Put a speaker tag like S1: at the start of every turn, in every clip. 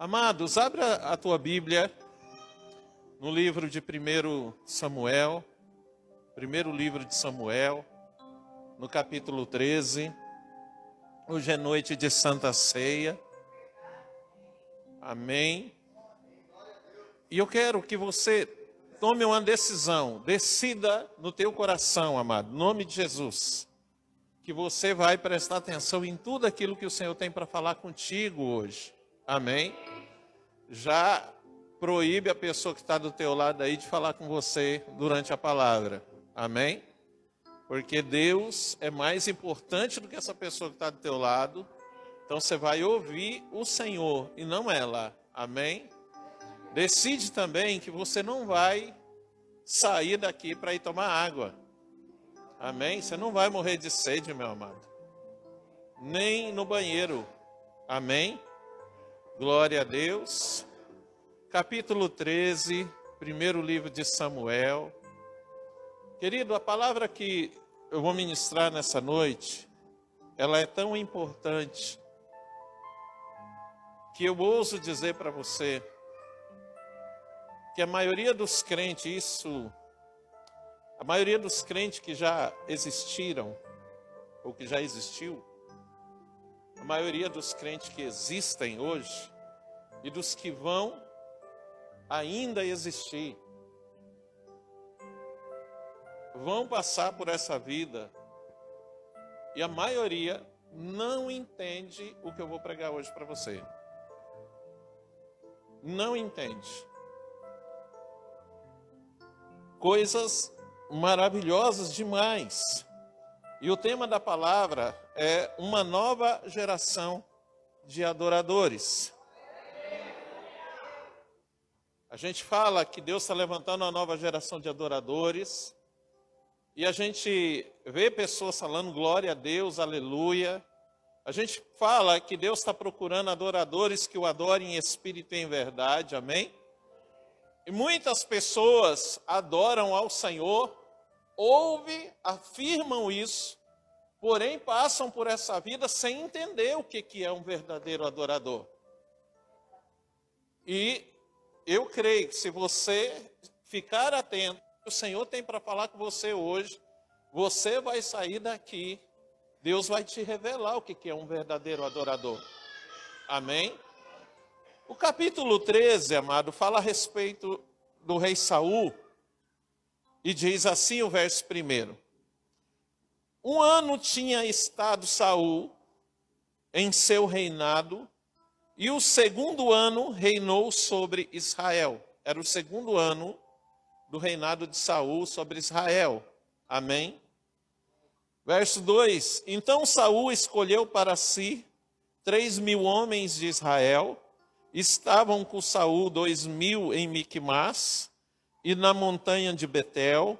S1: Amados, abra a tua Bíblia no livro de 1 Samuel, primeiro livro de Samuel, no capítulo 13. Hoje é noite de Santa Ceia. Amém. E eu quero que você tome uma decisão, decida no teu coração, amado, em nome de Jesus, que você vai prestar atenção em tudo aquilo que o Senhor tem para falar contigo hoje. Amém. Já proíbe a pessoa que está do teu lado aí de falar com você durante a palavra. Amém? Porque Deus é mais importante do que essa pessoa que está do teu lado. Então você vai ouvir o Senhor e não ela. Amém? Decide também que você não vai sair daqui para ir tomar água. Amém? Você não vai morrer de sede, meu amado. Nem no banheiro. Amém? Glória a Deus. Capítulo 13, primeiro livro de Samuel. Querido, a palavra que eu vou ministrar nessa noite, ela é tão importante que eu ouso dizer para você que a maioria dos crentes, a maioria dos crentes que já existiram, ou que já existiu, a maioria dos crentes que existem hoje e dos que vão ainda existir, vão passar por essa vida e a maioria não entende o que eu vou pregar hoje para você. Não entende. Coisas maravilhosas demais. E o tema da palavra é uma nova geração de adoradores. A gente fala que Deus está levantando uma nova geração de adoradores. E a gente vê pessoas falando glória a Deus, aleluia. A gente fala que Deus está procurando adoradores que o adorem em espírito e em verdade, amém? E muitas pessoas adoram ao Senhor, afirmam isso, porém passam por essa vida sem entender o que é um verdadeiro adorador. E eu creio que se você ficar atento, o Senhor tem para falar com você hoje, você vai sair daqui, Deus vai te revelar o que é um verdadeiro adorador. Amém? O capítulo 13, amado, fala a respeito do rei Saul, e diz assim o verso 1. Um ano tinha estado Saul em seu reinado, e o segundo ano reinou sobre Israel. Era o segundo ano do reinado de Saul sobre Israel. Amém? Verso 2. Então Saul escolheu para si 3.000 homens de Israel. Estavam com Saul 2.000 em Miquimás e na montanha de Betel.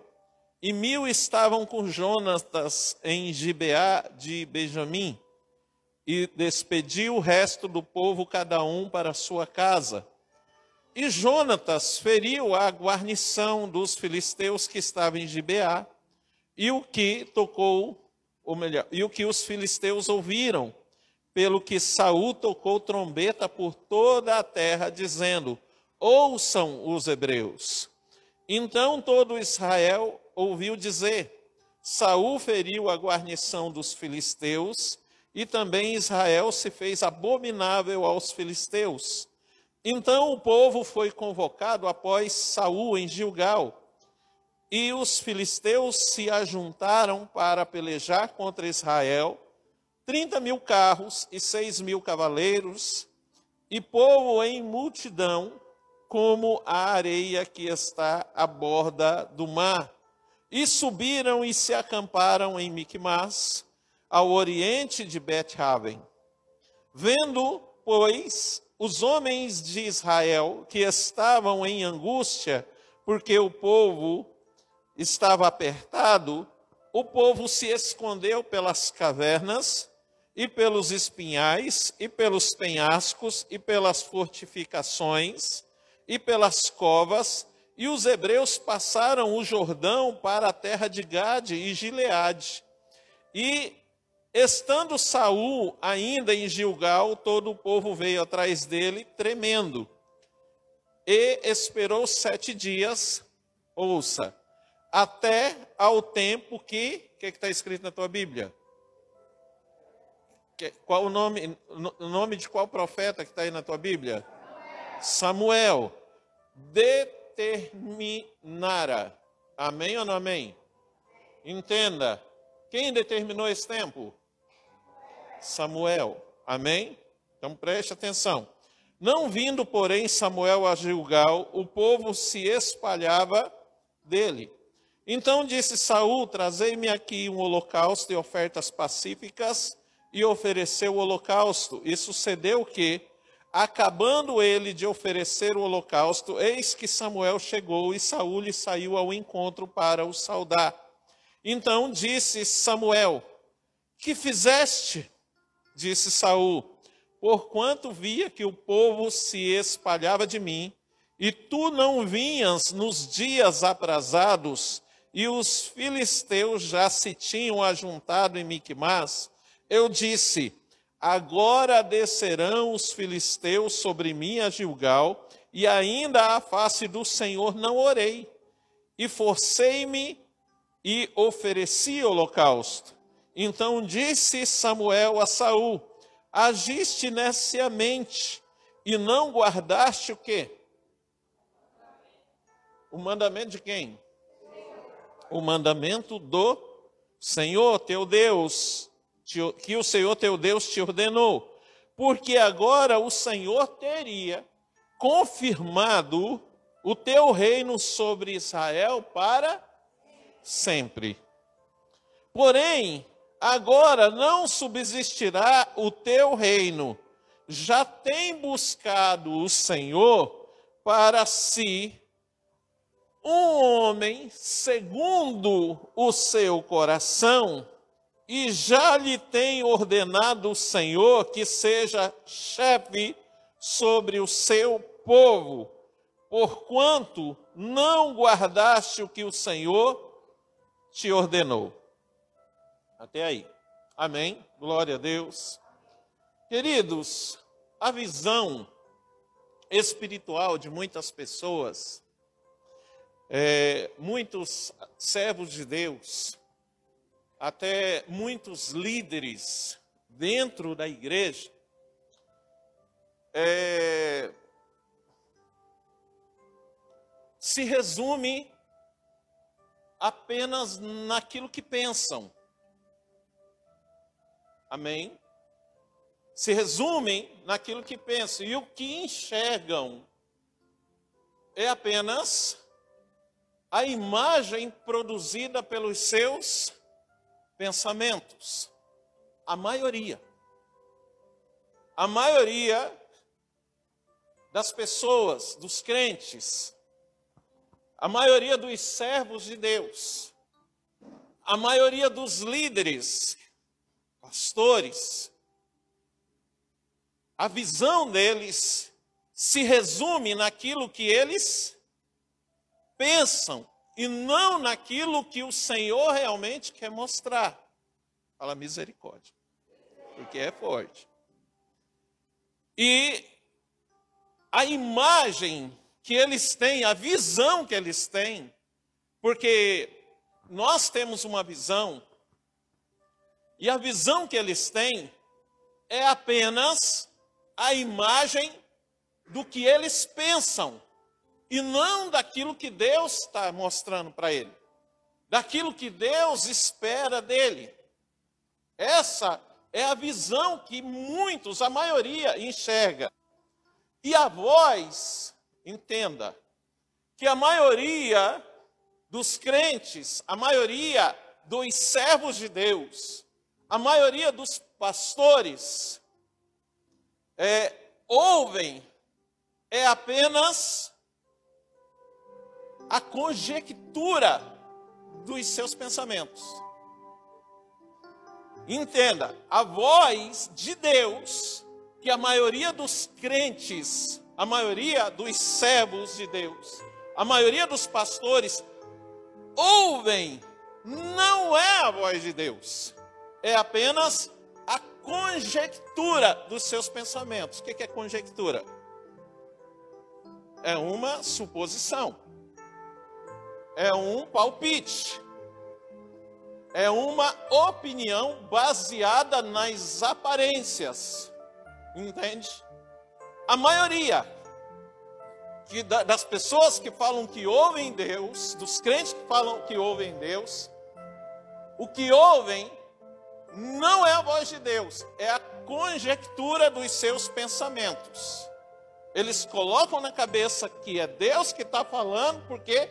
S1: E 1.000 estavam com Jonatas em Gibeá de Benjamim. E despediu o resto do povo, cada um para a sua casa. E Jonatas feriu a guarnição dos filisteus que estavam em Gibeá, e o que os filisteus ouviram, pelo que Saul tocou trombeta por toda a terra, dizendo: ouçam os hebreus. Então todo Israel ouviu dizer: Saul feriu a guarnição dos filisteus, e também Israel se fez abominável aos filisteus. Então o povo foi convocado após Saul em Gilgal, e os filisteus se ajuntaram para pelejar contra Israel, 30.000 carros e 6.000 cavaleiros, e povo em multidão, como a areia que está à borda do mar. E subiram e se acamparam em Miquimás, ao oriente de Bet-Aven. Vendo, pois, os homens de Israel que estavam em angústia, porque o povo estava apertado, o povo se escondeu pelas cavernas, e pelos espinhais, e pelos penhascos, e pelas fortificações, e pelas covas, e os hebreus passaram o Jordão para a terra de Gade e Gileade. E Estando Saul ainda em Gilgal, todo o povo veio atrás dele, tremendo. E esperou 7 dias, ouça, até ao tempo que está escrito na tua Bíblia? Qual o nome de qual profeta que está aí na tua Bíblia? Samuel. Determinara. Amém ou não amém? Entenda. Quem determinou esse tempo? Samuel. Amém? Então preste atenção. Não vindo, porém, Samuel a Gilgal, o povo se espalhava dele. Então disse Saul: trazei-me aqui um holocausto e ofertas pacíficas, e ofereceu o holocausto. E sucedeu que, acabando ele de oferecer o holocausto, eis que Samuel chegou e Saul lhe saiu ao encontro para o saudar. Então disse Samuel: que fizeste? Disse Saul: porquanto via que o povo se espalhava de mim, e tu não vinhas nos dias aprazados, e os filisteus já se tinham ajuntado em Miquimás, eu disse: agora descerão os filisteus sobre mim a Gilgal, e ainda à face do Senhor não orei, e forcei-me e ofereci holocausto. Então disse Samuel a Saul: agiste neciamente, e não guardaste o quê? O mandamento de quem? O mandamento do Senhor teu Deus, que o Senhor teu Deus te ordenou. Porque agora o Senhor teria confirmado o teu reino sobre Israel para sempre. Porém, agora não subsistirá o teu reino. Já tem buscado o Senhor para si um homem segundo o seu coração, e já lhe tem ordenado o Senhor que seja chefe sobre o seu povo, porquanto não guardaste o que o Senhor te ordenou. Até aí. Amém? Glória a Deus. Queridos, a visão espiritual de muitas pessoas, muitos servos de Deus, até muitos líderes dentro da igreja, se resume apenas naquilo que pensam. Amém? Se resumem naquilo que pensam. E o que enxergam é apenas a imagem produzida pelos seus pensamentos. A maioria das pessoas, dos crentes, a maioria dos servos de Deus, a maioria dos líderes, pastores, a visão deles se resume naquilo que eles pensam e não naquilo que o Senhor realmente quer mostrar. Fala misericórdia, porque é forte. E a imagem que eles têm, a visão que eles têm, porque nós temos uma visão, e a visão que eles têm é apenas a imagem do que eles pensam, e não daquilo que Deus está mostrando para ele, daquilo que Deus espera dele. Essa é a visão que muitos, a maioria, enxerga. E a voz, entenda, que a maioria dos crentes, a maioria dos servos de Deus, a maioria dos pastores ouvem é apenas a conjectura dos seus pensamentos. Entenda, a voz de Deus, que a maioria dos crentes, a maioria dos servos de Deus, a maioria dos pastores ouvem, não é a voz de Deus. é apenas a conjectura dos seus pensamentos. O que é conjectura? É uma suposição. É um palpite. É uma opinião baseada nas aparências. Entende? A maioria das pessoas que falam que ouvem Deus, dos crentes que falam que ouvem Deus, o que ouvem não é a voz de Deus, é a conjectura dos seus pensamentos. Eles colocam na cabeça que é Deus que está falando, porque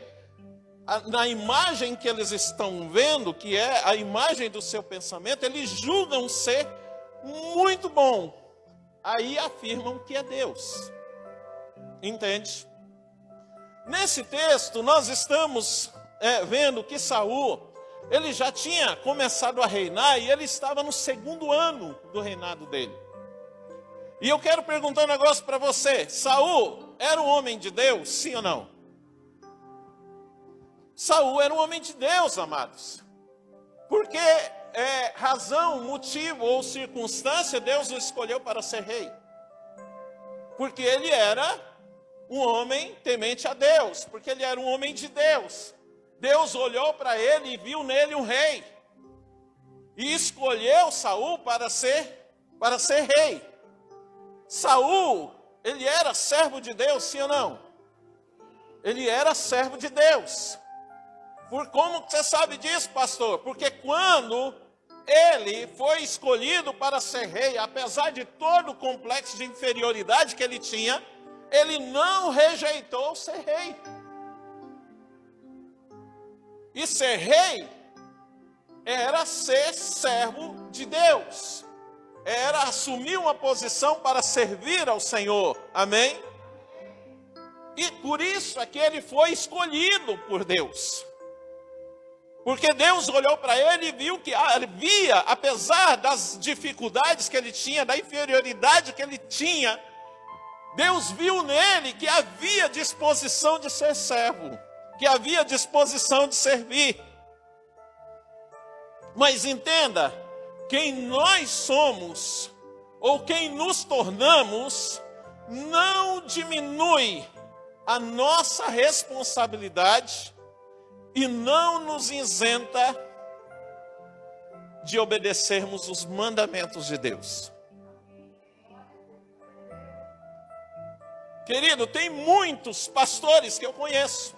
S1: na imagem que eles estão vendo, que é a imagem do seu pensamento, eles julgam ser muito bom. Aí afirmam que é Deus. Entende? Nesse texto, nós estamos vendo que Saul, ele já tinha começado a reinar e ele estava no 2º ano do reinado dele. E eu quero perguntar um negócio para você. Saul era um homem de Deus, sim ou não? Saul era um homem de Deus, amados. Porque razão, motivo ou circunstância, Deus o escolheu para ser rei. Porque ele era um homem temente a Deus. Porque ele era um homem de Deus. Deus olhou para ele e viu nele um rei. E escolheu Saul para ser rei. Saul, ele era servo de Deus, sim ou não? Ele era servo de Deus. Como você sabe disso, pastor? Porque quando ele foi escolhido para ser rei, apesar de todo o complexo de inferioridade que ele tinha, ele não rejeitou ser rei. E ser rei era ser servo de Deus. Era assumir uma posição para servir ao Senhor. Amém? E por isso é que ele foi escolhido por Deus. Porque Deus olhou para ele e viu que havia, apesar das dificuldades que ele tinha, da inferioridade que ele tinha, Deus viu nele que havia disposição de ser servo, que havia disposição de servir. Mas entenda, quem nós somos, ou quem nos tornamos, não diminui a nossa responsabilidade e não nos isenta de obedecermos os mandamentos de Deus. Querido, tem muitos pastores que eu conheço,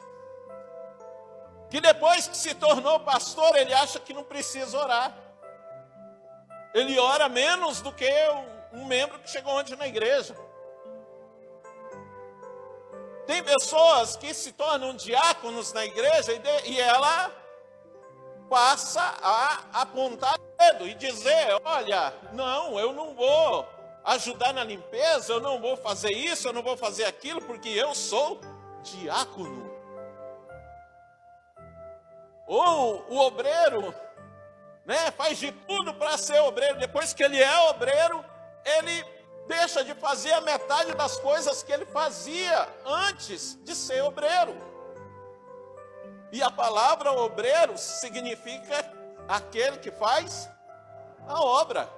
S1: que depois que se tornou pastor, ele acha que não precisa orar. Ele ora menos do que um membro que chegou ontem na igreja. Tem pessoas que se tornam diáconos na igreja e ela passa a apontar o dedo e dizer, olha, não, eu não vou ajudar na limpeza, eu não vou fazer isso, eu não vou fazer aquilo, porque eu sou diácono. Ou o obreiro, faz de tudo para ser obreiro. Depois que ele é obreiro, ele deixa de fazer a metade das coisas que ele fazia antes de ser obreiro. E a palavra obreiro significa aquele que faz a obra.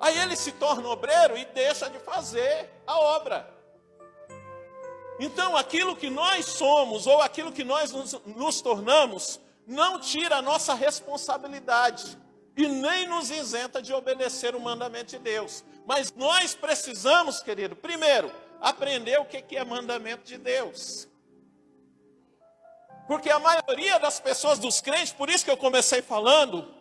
S1: Aí ele se torna obreiro e deixa de fazer a obra. Então aquilo que nós somos ou aquilo que nós nos tornamos não tira a nossa responsabilidade e nem nos isenta de obedecer o mandamento de Deus. Mas nós precisamos, querido, primeiro, aprender o que é mandamento de Deus. Porque a maioria das pessoas, dos crentes, por isso que eu comecei falando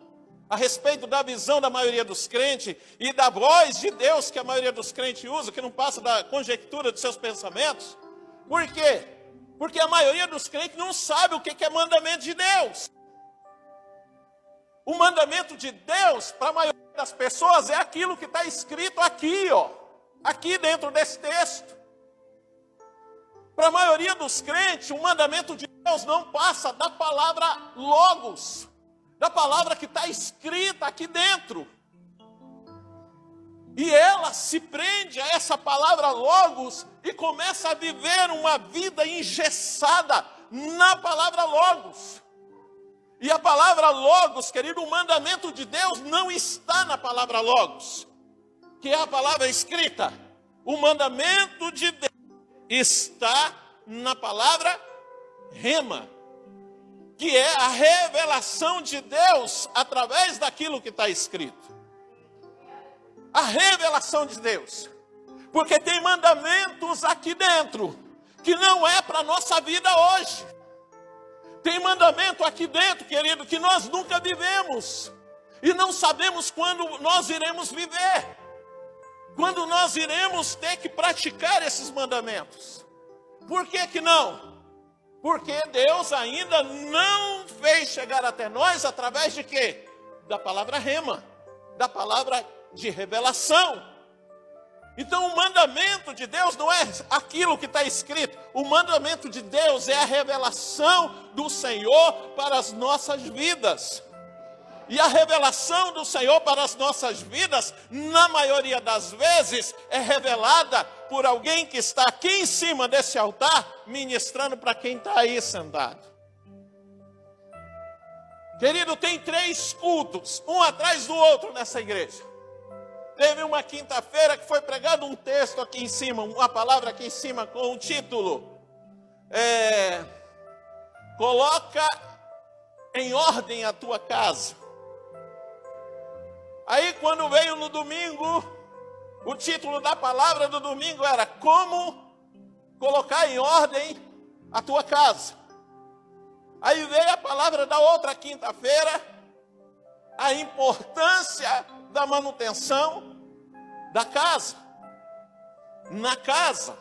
S1: a respeito da visão da maioria dos crentes e da voz de Deus que a maioria dos crentes usa, que não passa da conjectura dos seus pensamentos. Por quê? Porque a maioria dos crentes não sabe o que é mandamento de Deus. O mandamento de Deus, para a maioria das pessoas, é aquilo que está escrito aqui, aqui dentro desse texto. Para a maioria dos crentes, o mandamento de Deus não passa da palavra logos, da palavra que está escrita aqui dentro. E ela se prende a essa palavra logos e começa a viver uma vida engessada na palavra logos. E a palavra logos, querido, o mandamento de Deus não está na palavra logos, que é a palavra escrita. O mandamento de Deus está na palavra rema, que é a revelação de Deus através daquilo que está escrito. A revelação de Deus. Porque tem mandamentos aqui dentro que não é para a nossa vida hoje. Tem mandamento aqui dentro, querido, que nós nunca vivemos. E não sabemos quando nós iremos viver. Quando nós iremos ter que praticar esses mandamentos. Por que não? Porque Deus ainda não fez chegar até nós através de quê? Da palavra rema. Da palavra de revelação. Então o mandamento de Deus não é aquilo que está escrito. O mandamento de Deus é a revelação do Senhor para as nossas vidas. E a revelação do Senhor para as nossas vidas, na maioria das vezes, é revelada por alguém que está aqui em cima desse altar, ministrando para quem está aí sentado. Querido, tem 3 cultos, um atrás do outro nessa igreja. Teve uma quinta-feira que foi pregado um texto aqui em cima, uma palavra aqui em cima com o título, coloca em ordem a tua casa. Aí quando veio no domingo, o título da palavra do domingo era como colocar em ordem a tua casa. Aí veio a palavra da outra quinta-feira, a importância da manutenção da casa. Na casa.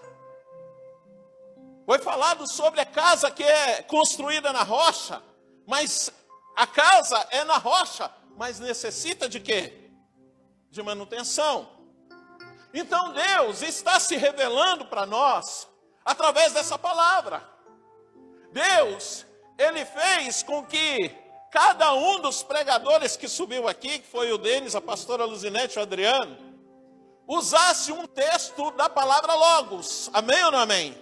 S1: Foi falado sobre a casa que é construída na rocha, mas a casa é na rocha, mas necessita de quê? De manutenção. Então Deus está se revelando para nós através dessa palavra. Deus, Ele fez com que cada um dos pregadores que subiu aqui, que foi o Denis, a pastora Luzinete e o Adriano, usasse um texto da palavra logos. Amém ou não amém?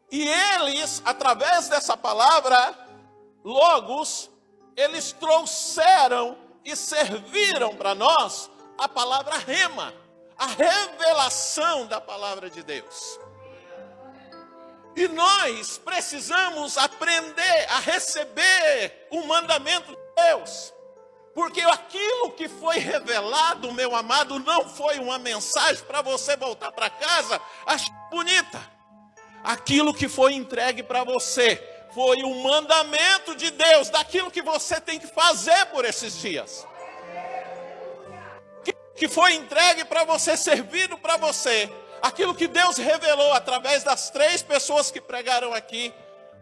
S1: E eles, através dessa palavra logos, eles trouxeram e serviram para nós a palavra rema, a revelação da palavra de Deus. E nós precisamos aprender a receber o mandamento de Deus. Porque aquilo que foi revelado, meu amado, não foi uma mensagem para você voltar para casa achar bonita. Aquilo que foi entregue para você foi o mandamento de Deus, daquilo que você tem que fazer por esses dias. Que foi entregue para você, servido para você. Aquilo que Deus revelou através das 3 pessoas que pregaram aqui,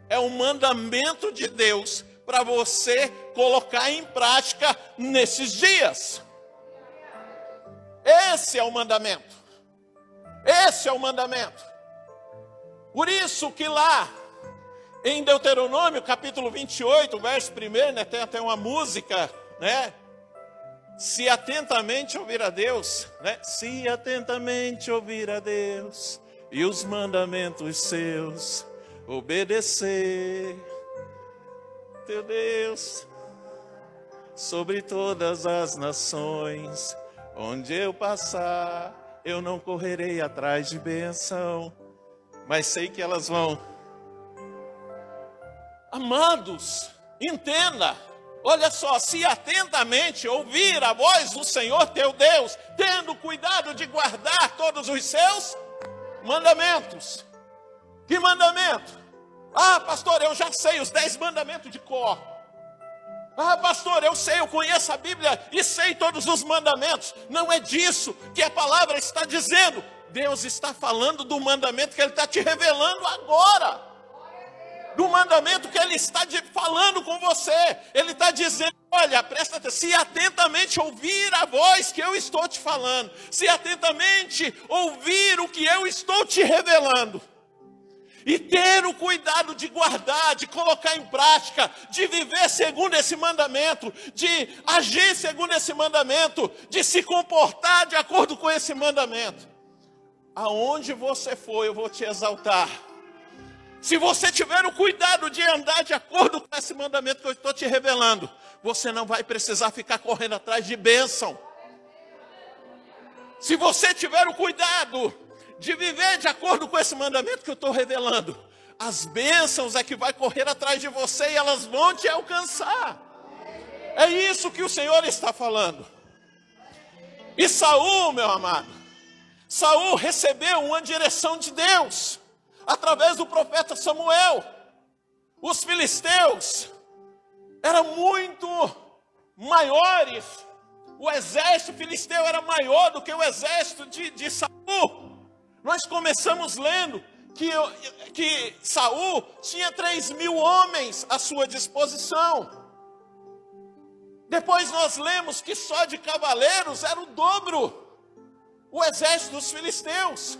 S1: é um mandamento de Deus para você colocar em prática nesses dias. Esse é o mandamento. Esse é o mandamento. Por isso que lá em Deuteronômio, capítulo 28, verso 1, né, tem até uma música, né? Se atentamente ouvir a Deus, né? Se atentamente ouvir a Deus e os mandamentos seus, obedecer, teu Deus, sobre todas as nações, onde eu passar, eu não correrei atrás de bênção, mas sei que elas vão. Amados, entenda. Olha só, se atentamente ouvir a voz do Senhor teu Deus, tendo cuidado de guardar todos os seus mandamentos. Que mandamento? Ah, pastor, eu já sei os 10 mandamentos de cor. Ah, pastor, eu sei, eu conheço a Bíblia e sei todos os mandamentos. Não é disso que a palavra está dizendo. Deus está falando do mandamento que Ele está te revelando agora. Do mandamento que Ele está falando com você. Ele está dizendo, olha, presta atenção, se atentamente ouvir a voz que eu estou te falando, se atentamente ouvir o que eu estou te revelando, e ter o cuidado de guardar, de colocar em prática, de viver segundo esse mandamento, de agir segundo esse mandamento, de se comportar de acordo com esse mandamento. Aonde você for, eu vou te exaltar. Se você tiver o cuidado de andar de acordo com esse mandamento que eu estou te revelando, você não vai precisar ficar correndo atrás de bênção. Se você tiver o cuidado de viver de acordo com esse mandamento que eu estou revelando, as bênçãos é que vai correr atrás de você e elas vão te alcançar. É isso que o Senhor está falando. E Saul, meu amado, Saul recebeu uma direção de Deus através do profeta Samuel. Os filisteus eram muito maiores. O exército filisteu era maior do que o exército de Saul. Nós começamos lendo que Saul tinha 3.000 homens à sua disposição. Depois nós lemos que só de cavaleiros era o dobro o exército dos filisteus.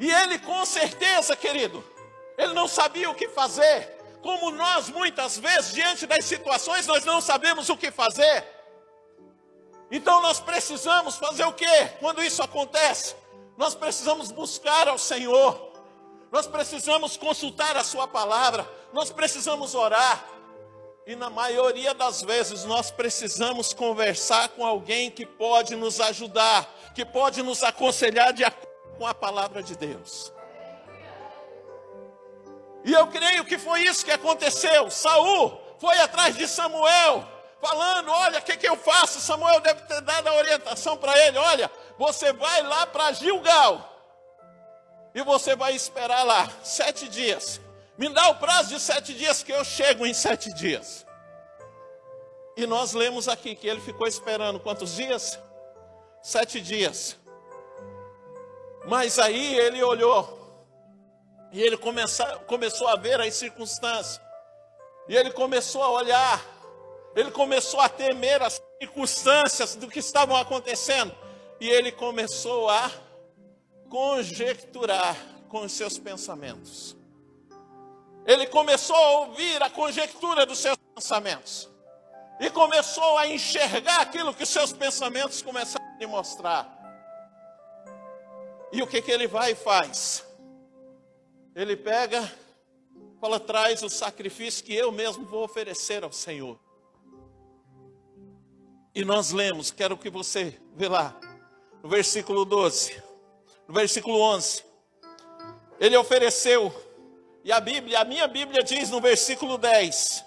S1: E ele com certeza, querido, ele não sabia o que fazer. Como nós muitas vezes, diante das situações, nós não sabemos o que fazer. Então nós precisamos fazer o quê? Quando isso acontece, nós precisamos buscar ao Senhor. Nós precisamos consultar a sua palavra. Nós precisamos orar. E na maioria das vezes nós precisamos conversar com alguém que pode nos ajudar, que pode nos aconselhar de acordo com a palavra de Deus. E eu creio que foi isso que aconteceu. Saul foi atrás de Samuel, falando, olha, o que eu faço? Samuel deve ter dado a orientação para ele, olha, você vai lá para Gilgal, e você vai esperar lá 7 dias. Me dá o prazo de 7 dias que eu chego em 7 dias. E nós lemos aqui que ele ficou esperando quantos dias? 7 dias. Mas aí ele olhou, e ele começou a ver as circunstâncias, e ele começou a olhar, ele começou a temer as circunstâncias do que estavam acontecendo, e ele começou a conjecturar com os seus pensamentos. Ele começou a ouvir a conjectura dos seus pensamentos, e começou a enxergar aquilo que os seus pensamentos começaram a lhe mostrar. E o que ele vai e faz? Ele pega, fala, traz o sacrifício que eu mesmo vou oferecer ao Senhor. E nós lemos, quero que você vê lá, no versículo 12, no versículo 11. Ele ofereceu, e a minha Bíblia diz no versículo 10,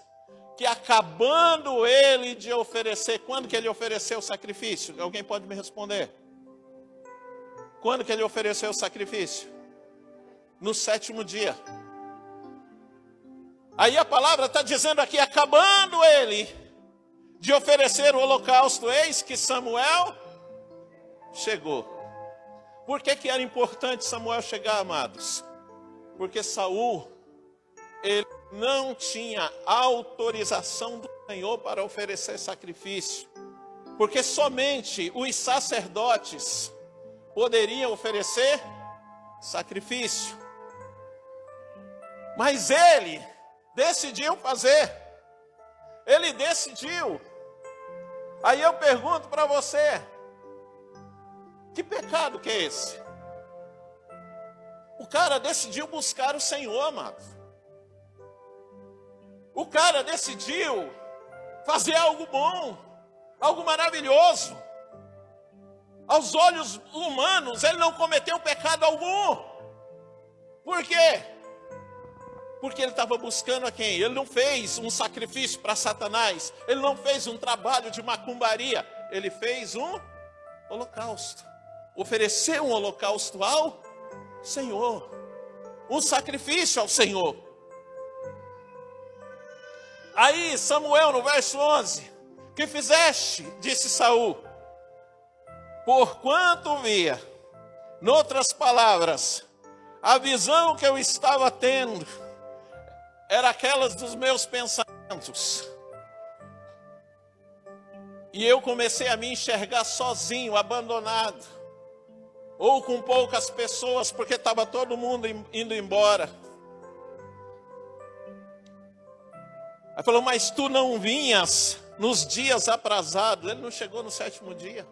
S1: que acabando ele de oferecer, quando que ele ofereceu o sacrifício? Alguém pode me responder? Quando que ele ofereceu o sacrifício? No 7º dia. Aí a palavra está dizendo aqui, acabando ele de oferecer o holocausto, eis que Samuel chegou. Por que era importante Samuel chegar, amados? Porque Saul, ele não tinha autorização do Senhor para oferecer sacrifício. Porque somente os sacerdotes poderiam oferecer sacrifício. Mas ele decidiu fazer. Ele decidiu. Aí eu pergunto para você, que pecado que é esse? O cara decidiu buscar o Senhor, amado. O cara decidiu fazer algo bom, algo maravilhoso. Aos olhos humanos, ele não cometeu pecado algum. Por quê? Porque ele estava buscando a quem? Ele não fez um sacrifício para Satanás. Ele não fez um trabalho de macumbaria. Ele fez um holocausto. Ofereceu um holocausto ao Senhor. Um sacrifício ao Senhor. Aí Samuel no verso 11. Que fizeste? Disse Saul. Porquanto via, noutras palavras, a visão que eu estava tendo era aquelas dos meus pensamentos. E eu comecei a me enxergar sozinho, abandonado, ou com poucas pessoas, porque estava todo mundo indo embora. Aí falou, mas tu não vinhas nos dias aprazados. Ele não chegou no 7º dia.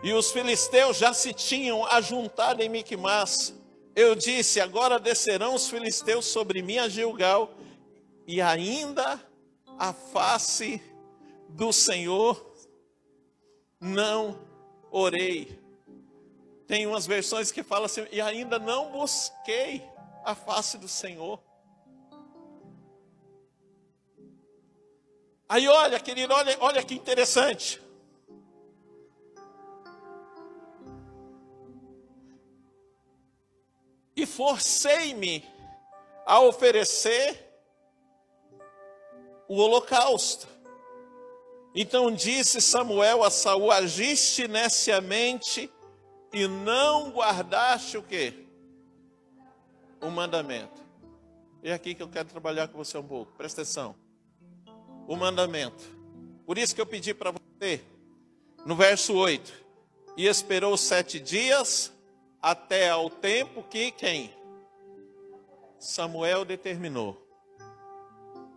S1: e os filisteus já se tinham ajuntado em Miquimás, eu disse: agora descerão os filisteus sobre mim a Gilgal, e ainda a face do Senhor não orei. Tem umas versões que falam assim: e ainda não busquei a face do Senhor. Aí olha, querido, olha que interessante. E forcei-me a oferecer o holocausto. Então disse Samuel a Saul: agiste neciamente e não guardaste o quê? O mandamento. É aqui que eu quero trabalhar com você um pouco, presta atenção. O mandamento. Por isso que eu pedi para você, no verso 8, e esperou 7 dias, até ao tempo que quem? Samuel determinou.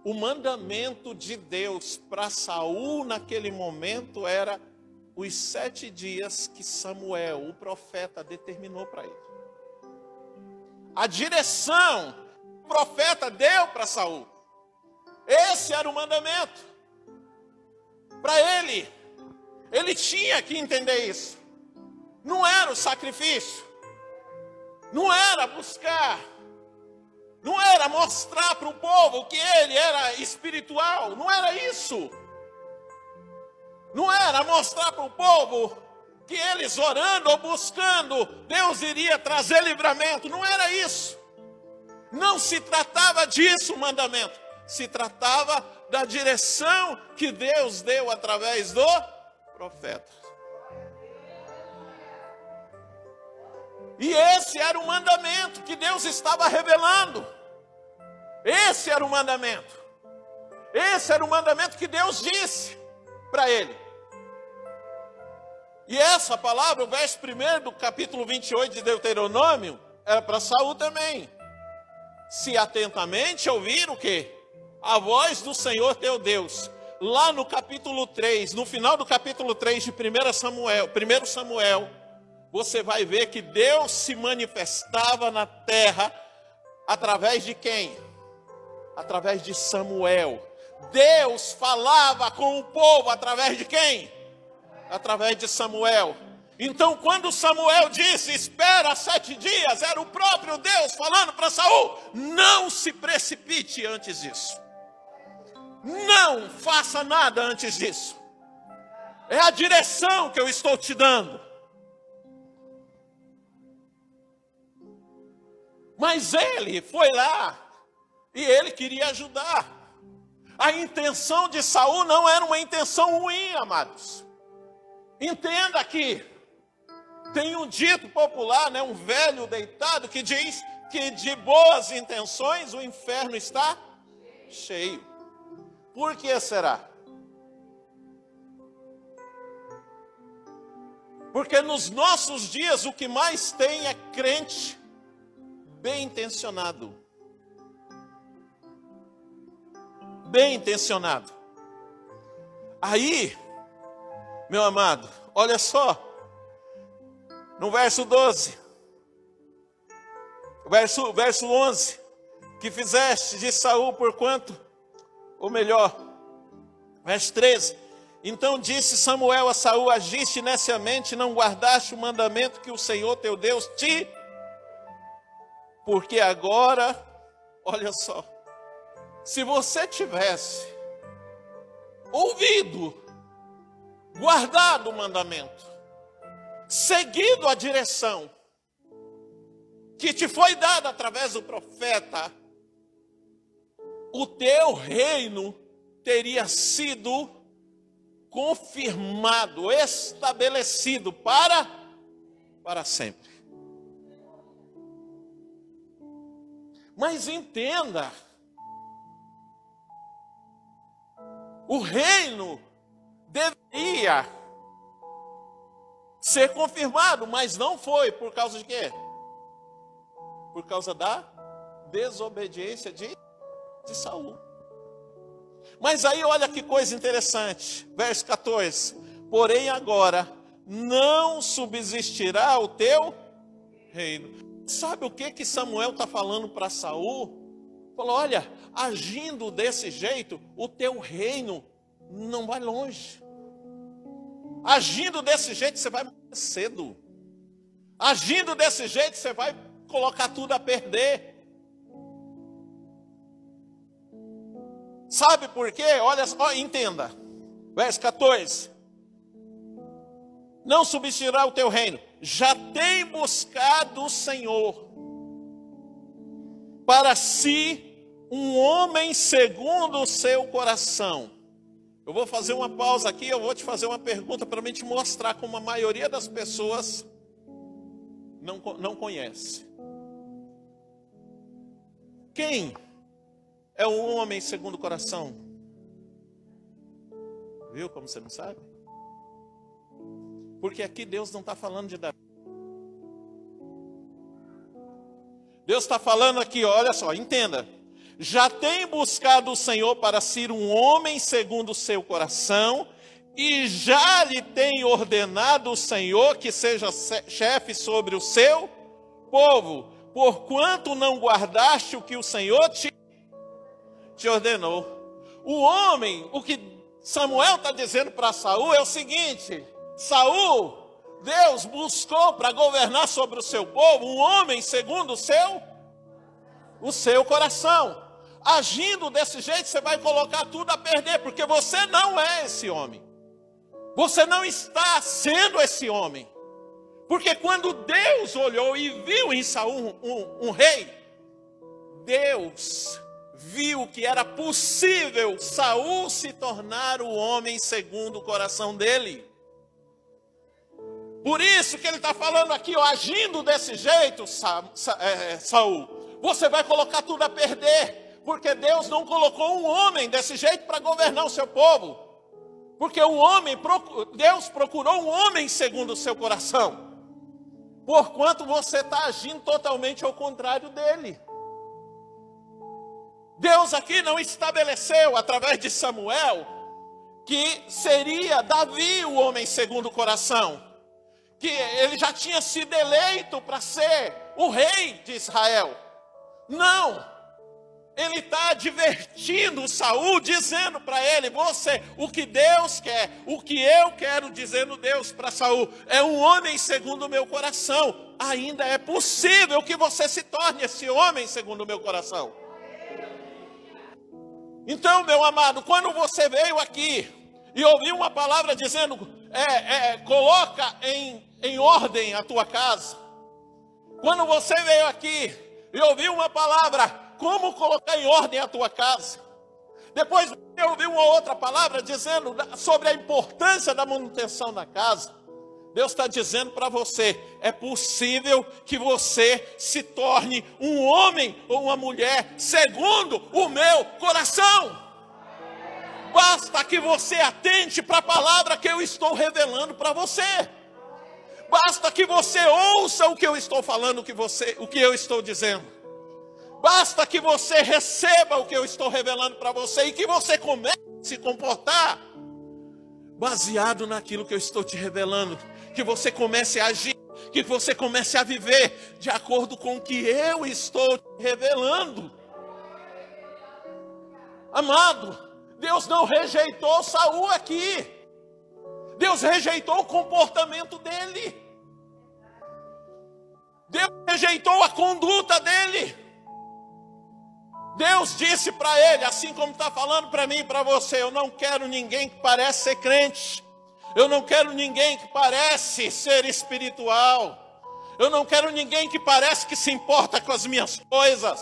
S1: O mandamento de Deus para Saul naquele momento era os 7 dias que Samuel, o profeta, determinou para ele. A direção o profeta deu para Saul. Esse era o mandamento. Para ele. Ele tinha que entender isso. Não era o sacrifício. Não era buscar. Não era mostrar para o povo que ele era espiritual. Não era isso. Não era mostrar para o povo que eles orando ou buscando, Deus iria trazer livramento. Não era isso. Não se tratava disso o mandamento. Se tratava da direção que Deus deu através do profeta. E esse era o mandamento que Deus estava revelando. Esse era o mandamento. Esse era o mandamento que Deus disse para ele. E essa palavra, o verso 1 do capítulo 28 de Deuteronômio, era para Saul também. Se atentamente ouvir o quê? A voz do Senhor teu Deus. Lá no capítulo 3, no final do capítulo 3 de 1 Samuel, você vai ver que Deus se manifestava na terra através de quem? Através de Samuel. Deus falava com o povo através de quem? Através de Samuel. Então, quando Samuel disse: espera 7 dias, era o próprio Deus falando para Saul: não se precipite antes disso. Não faça nada antes disso. É a direção que eu estou te dando. Mas ele foi lá e ele queria ajudar. A intenção de Saul não era uma intenção ruim, amados. Entenda que tem um dito popular, né, um velho deitado, que diz que de boas intenções o inferno está cheio. Por que será? Porque nos nossos dias o que mais tem é crente bem intencionado. Bem intencionado. Aí, meu amado, olha só, no verso 12, verso 11, que fizeste de Saul por quanto? Ou melhor, verso 13, então disse Samuel a Saul: agiste neciamente, não guardaste o mandamento que o Senhor teu Deus te... Porque agora, olha só, se você tivesse ouvido, guardado o mandamento, seguido a direção que te foi dada através do profeta, o teu reino teria sido confirmado, estabelecido para sempre. Mas entenda, o reino deveria ser confirmado, mas não foi. Por causa de quê? Por causa da desobediência de Saul. Mas aí olha que coisa interessante, verso 14: porém agora não subsistirá o teu reino. Sabe o que Samuel está falando para Saul? Falou, olha, agindo desse jeito, o teu reino não vai longe. Agindo desse jeito, você vai morrer cedo. Agindo desse jeito, você vai colocar tudo a perder. Sabe por quê? Olha só, entenda. Verso 14. Não subsistirá o teu reino. Já tem buscado o Senhor para si um homem segundo o seu coração. Eu vou fazer uma pausa aqui, eu vou te fazer uma pergunta para mim te mostrar como a maioria das pessoas não conhece. Quem é o homem segundo o coração? Viu como você não sabe? Porque aqui Deus não está falando de Davi. Deus está falando aqui, olha só, entenda. Já tem buscado o Senhor para ser um homem segundo o seu coração, e já lhe tem ordenado o Senhor que seja chefe sobre o seu povo, porquanto não guardaste o que o Senhor te ordenou. O homem, o que Samuel está dizendo para Saul é o seguinte: Saul, Deus buscou para governar sobre o seu povo um homem segundo o seu coração. Agindo desse jeito, você vai colocar tudo a perder, porque você não é esse homem. Você não está sendo esse homem. Porque quando Deus olhou e viu em Saul um rei, Deus viu que era possível Saul se tornar o homem segundo o coração dele. Por isso que ele está falando aqui, ó, agindo desse jeito, Saul, você vai colocar tudo a perder. Porque Deus não colocou um homem desse jeito para governar o seu povo. Porque Deus procurou um homem segundo o seu coração. Porquanto você está agindo totalmente ao contrário dele. Deus aqui não estabeleceu, através de Samuel, que seria Davi o homem segundo o coração. Que ele já tinha sido eleito para ser o rei de Israel. Não. Ele está advertindo Saul, dizendo para ele, o que Deus quer, o que eu quero, dizendo Deus para Saul, é um homem segundo o meu coração. Ainda é possível que você se torne esse homem segundo o meu coração. Então, meu amado, quando você veio aqui e ouviu uma palavra dizendo, coloca em ordem a tua casa. Quando você veio aqui e ouviu uma palavra, como colocar em ordem a tua casa. Depois eu ouvi uma outra palavra dizendo sobre a importância da manutenção da casa. Deus está dizendo para você, é possível que você se torne um homem ou uma mulher segundo o meu coração. Basta que você atente para a palavra que eu estou revelando para você. Basta que você ouça o que eu estou falando, o que eu estou dizendo. Basta que você receba o que eu estou revelando para você e que você comece a se comportar baseado naquilo que eu estou te revelando. Que você comece a agir, que você comece a viver de acordo com o que eu estou te revelando. Amado, Deus não rejeitou Saul aqui. Deus rejeitou o comportamento dele. Deus rejeitou a conduta dele. Deus disse para ele, assim como está falando para mim e para você, eu não quero ninguém que parece ser crente. Eu não quero ninguém que parece ser espiritual. Eu não quero ninguém que parece que se importa com as minhas coisas.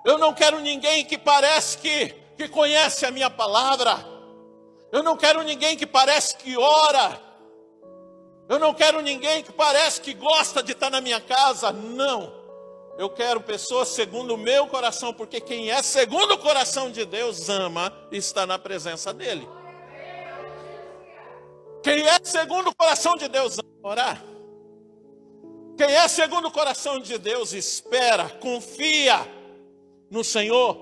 S1: Eu não quero ninguém que parece que conhece a minha palavra. Eu não quero ninguém que parece que ora. Eu não quero ninguém que parece que gosta de estar na minha casa. Não. Eu quero pessoas segundo o meu coração, porque quem é segundo o coração de Deus ama estar na presença dele. Quem é segundo o coração de Deus ama orar. Quem é segundo o coração de Deus espera, confia no Senhor.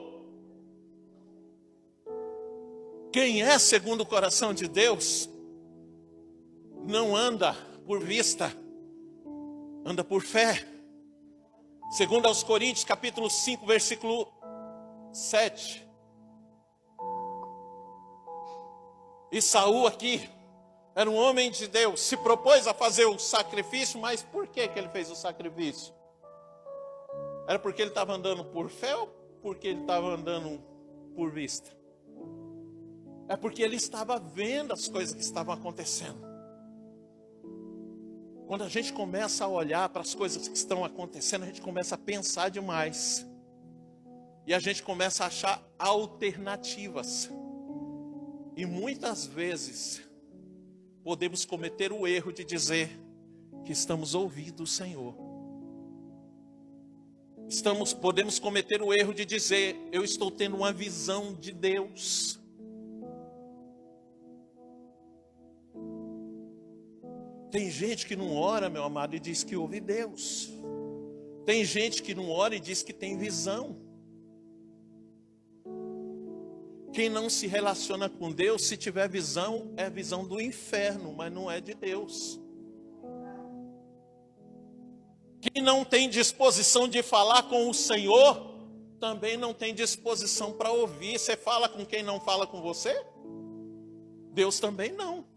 S1: Quem é segundo o coração de Deus não anda por vista, anda por fé. Segundo aos Coríntios, capítulo 5, versículo 7. E Saul aqui era um homem de Deus, se propôs a fazer o sacrifício, mas por que ele fez o sacrifício? Era porque ele estava andando por fé ou porque ele estava andando por vista? É porque ele estava vendo as coisas que estavam acontecendo. Quando a gente começa a olhar para as coisas que estão acontecendo, a gente começa a pensar demais. E a gente começa a achar alternativas. E muitas vezes podemos cometer o erro de dizer que estamos ouvindo o Senhor. Podemos cometer o erro de dizer, eu estou tendo uma visão de Deus. Tem gente que não ora, meu amado, e diz que ouve Deus. Tem gente que não ora e diz que tem visão. Quem não se relaciona com Deus, se tiver visão, é visão do inferno, mas não é de Deus. Quem não tem disposição de falar com o Senhor, também não tem disposição para ouvir. Você fala com quem não fala com você? Deus também não.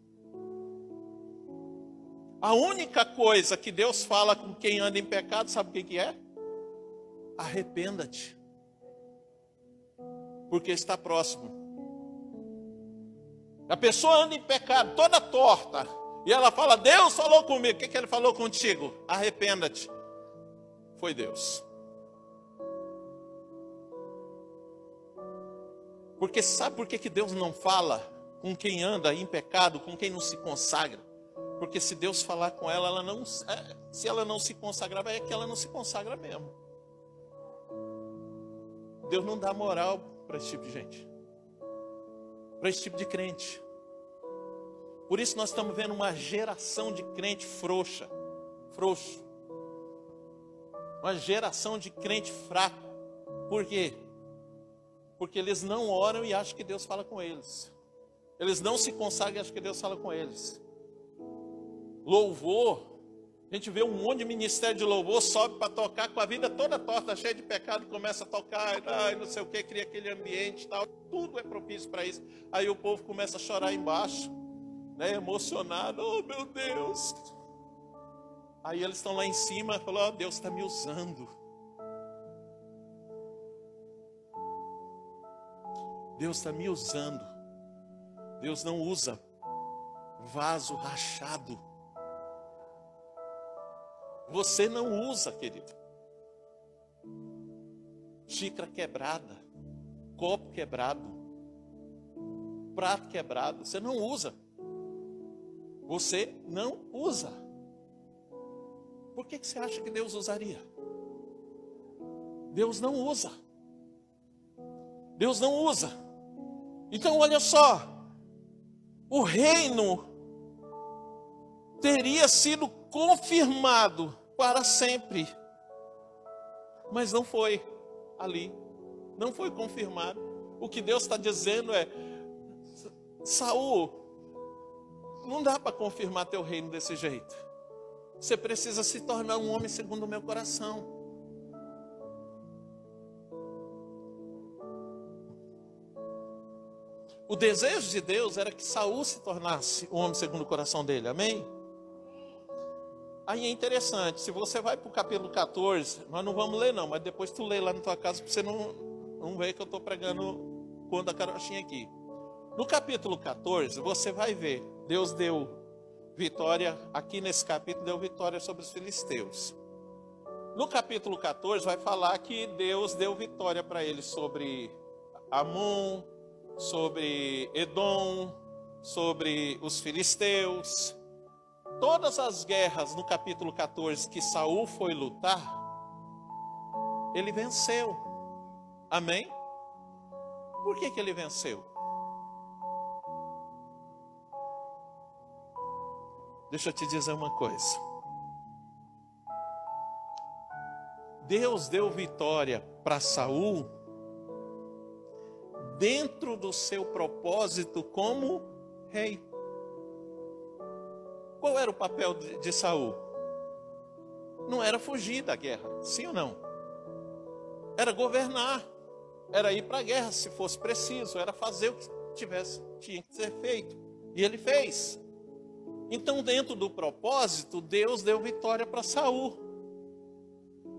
S1: A única coisa que Deus fala com quem anda em pecado, sabe o que é? Arrependa-te. Porque está próximo. A pessoa anda em pecado, toda torta, e ela fala, Deus falou comigo. O que ele falou contigo? Arrependa-te. Foi Deus. Porque sabe por que Deus não fala com quem anda em pecado, com quem não se consagra? Porque se Deus falar com ela, se ela não se consagrar, é que ela não se consagra mesmo. Deus não dá moral para esse tipo de gente, para esse tipo de crente. Por isso nós estamos vendo uma geração de crente frouxo. Uma geração de crente fraco. Por quê? Porque eles não oram e acham que Deus fala com eles. Eles não se consagram e acham que Deus fala com eles. Louvor, a gente vê um monte de ministério de louvor, sobe para tocar com a vida toda torta, cheia de pecado, começa a tocar, não sei o que, cria aquele ambiente e tal, tudo é propício para isso. Aí o povo começa a chorar embaixo, né, emocionado, oh meu Deus. Aí eles estão lá em cima e falam, oh, Deus está me usando. Deus está me usando. Deus não usa vaso rachado. Você não usa, querido, xícara quebrada, copo quebrado, prato quebrado. Você não usa. Você não usa. Por que você acha que Deus usaria? Deus não usa. Deus não usa. Então olha só, o reino teria sido confirmado para sempre, mas não foi ali, não foi confirmado. O que Deus está dizendo é, Saul, não dá para confirmar teu reino desse jeito. Você precisa se tornar um homem segundo o meu coração. O desejo de Deus era que Saul se tornasse um homem segundo o coração dele, amém? Aí é interessante, se você vai para o capítulo 14, nós não vamos ler não, mas depois tu lê lá na tua casa, para você não ver que eu estou pregando quando a carochinha aqui. No capítulo 14, você vai ver, Deus deu vitória, aqui nesse capítulo deu vitória sobre os filisteus. No capítulo 14 vai falar que Deus deu vitória para eles sobre Amon, sobre Edom, sobre os filisteus. Todas as guerras no capítulo 14 que Saul foi lutar, ele venceu. Amém? Por que ele venceu? Deixa eu te dizer uma coisa. Deus deu vitória para Saul dentro do seu propósito como rei. Qual era o papel de Saul? Não era fugir da guerra, sim ou não? Era governar, era ir para a guerra se fosse preciso, era fazer o que tinha que ser feito. E ele fez. Então, dentro do propósito, Deus deu vitória para Saul.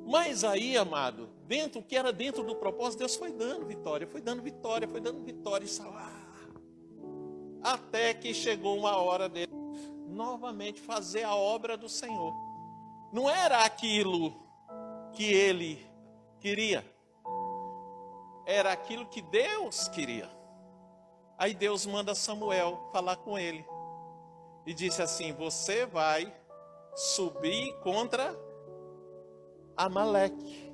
S1: Mas aí, amado, o que era dentro do propósito, Deus foi dando vitória, foi dando vitória, foi dando vitória. E Saul, até que chegou uma hora dele novamente fazer a obra do Senhor. Não era aquilo que ele queria, era aquilo que Deus queria. Aí Deus manda Samuel falar com ele e disse assim: você vai subir contra Amaleque.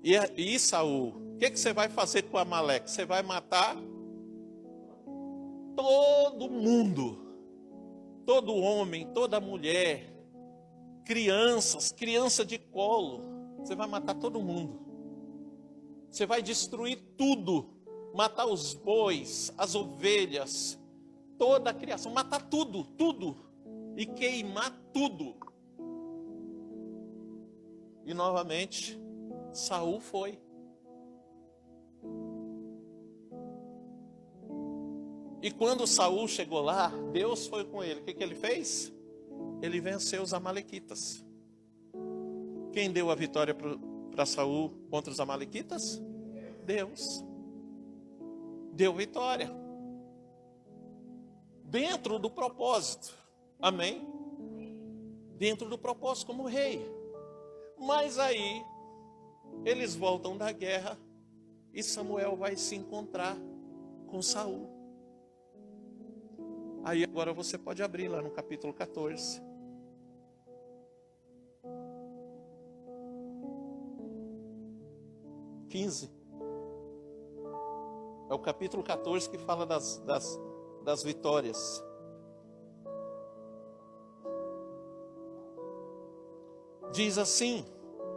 S1: E Saul, o que você vai fazer com Amaleque? Você vai matar todo mundo, todo homem, toda mulher, criança de colo. Você vai matar todo mundo. Você vai destruir tudo, matar os bois, as ovelhas, toda a criação, matar tudo e queimar tudo. E novamente Saul foi. E quando Saul chegou lá, Deus foi com ele. O que ele fez? Ele venceu os amalequitas. Quem deu a vitória para Saul contra os amalequitas? Deus. Deu vitória. Dentro do propósito. Amém? Dentro do propósito como rei. Mas aí, eles voltam da guerra e Samuel vai se encontrar com Saul. Aí agora você pode abrir lá no capítulo 14. É o capítulo 14 que fala das vitórias. Diz assim,